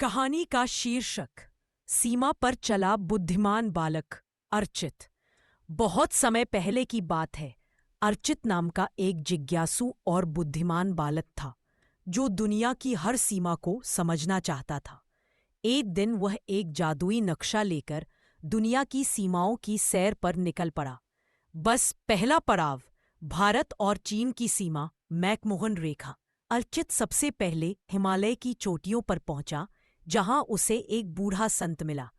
कहानी का शीर्षक सीमा पर चला बुद्धिमान बालक अर्चित। बहुत समय पहले की बात है। अर्चित नाम का एक जिज्ञासु और बुद्धिमान बालक था जो दुनिया की हर सीमा को समझना चाहता था। एक दिन वह एक जादुई नक्शा लेकर दुनिया की सीमाओं की सैर पर निकल पड़ा। बस पहला पड़ाव भारत और चीन की सीमा, मैकमोहन रेखा। अर्चित सबसे पहले हिमालय की चोटियों पर पहुंचा, जहां उसे एक बूढ़ा संत मिला।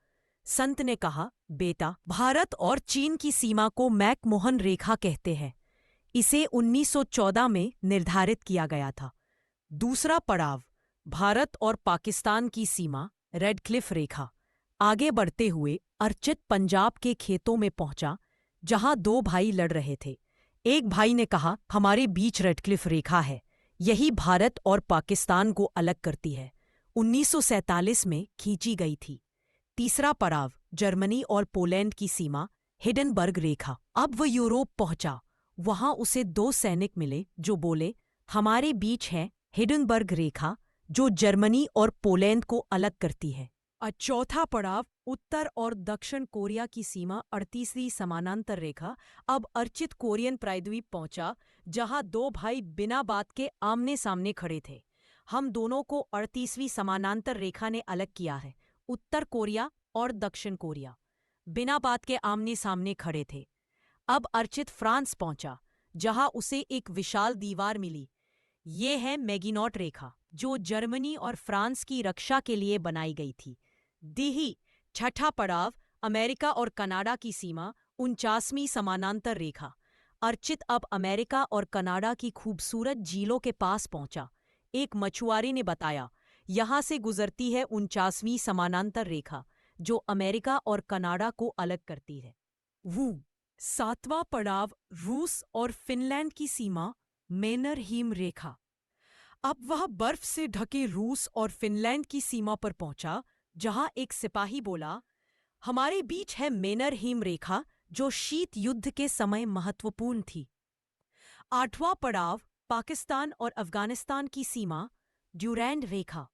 संत ने कहा, बेटा, भारत और चीन की सीमा को मैकमोहन रेखा कहते हैं। इसे 1914 में निर्धारित किया गया था। दूसरा पड़ाव भारत और पाकिस्तान की सीमा, रेडक्लिफ रेखा। आगे बढ़ते हुए अर्चित पंजाब के खेतों में पहुंचा, जहां दो भाई लड़ रहे थे। एक भाई ने कहा, हमारे बीच रेडक्लिफ रेखा है, यही भारत और पाकिस्तान को अलग करती है। 1947 में खींची गई थी। तीसरा पड़ाव जर्मनी और पोलैंड की सीमा, हिडनबर्ग रेखा। अब वह यूरोप पहुंचा। वहां उसे दो सैनिक मिले जो बोले, हमारे बीच है हिडनबर्ग रेखा, जो जर्मनी और पोलैंड को अलग करती है। चौथा पड़ाव उत्तर और दक्षिण कोरिया की सीमा, 38वीं समानांतर रेखा। अब अर्चित कोरियन प्रायद्वीप पहुंचा, जहां दो भाई बिना बात के आमने सामने खड़े थे। हम दोनों को 38वीं समानांतर रेखा ने अलग किया है। उत्तर कोरिया और दक्षिण कोरिया बिना बात के आमने सामने खड़े थे। अब अर्चित फ्रांस पहुंचा, जहां उसे एक विशाल दीवार मिली। ये है मैगिनॉट रेखा, जो जर्मनी और फ्रांस की रक्षा के लिए बनाई गई थी। दीही छठा पड़ाव अमेरिका और कनाडा की सीमा, 49वीं समानांतर रेखा। अर्चित अब अमेरिका और कनाडा की खूबसूरत झीलों के पास पहुंचा। एक मछुआरे ने बताया, यहां से गुजरती है 49वीं समानांतर रेखा, जो अमेरिका और कनाडा को अलग करती है। सातवां पड़ाव रूस और फिनलैंड की सीमा, मैनरहीम रेखा। अब वह बर्फ से ढके रूस और फिनलैंड की सीमा पर पहुंचा, जहां एक सिपाही बोला, हमारे बीच है मैनरहीम रेखा, जो शीत युद्ध के समय महत्वपूर्ण थी। आठवां पड़ाव पाकिस्तान और अफगानिस्तान की सीमा, ड्यूरैंड रेखा।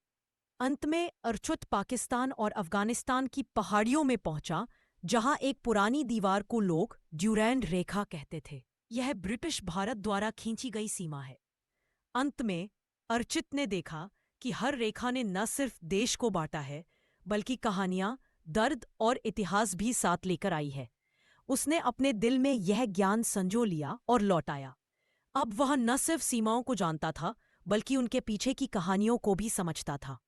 अंत में अर्चित पाकिस्तान और अफगानिस्तान की पहाड़ियों में पहुंचा, जहां एक पुरानी दीवार को लोग ड्यूरैंड रेखा कहते थे। यह ब्रिटिश भारत द्वारा खींची गई सीमा है। अंत में अर्चित ने देखा कि हर रेखा ने न सिर्फ देश को बांटा है, बल्कि कहानियां, दर्द और इतिहास भी साथ लेकर आई है। उसने अपने दिल में यह ज्ञान संजो लिया और लौटाया। अब वह न सिर्फ सीमाओं को जानता था, बल्कि उनके पीछे की कहानियों को भी समझता था।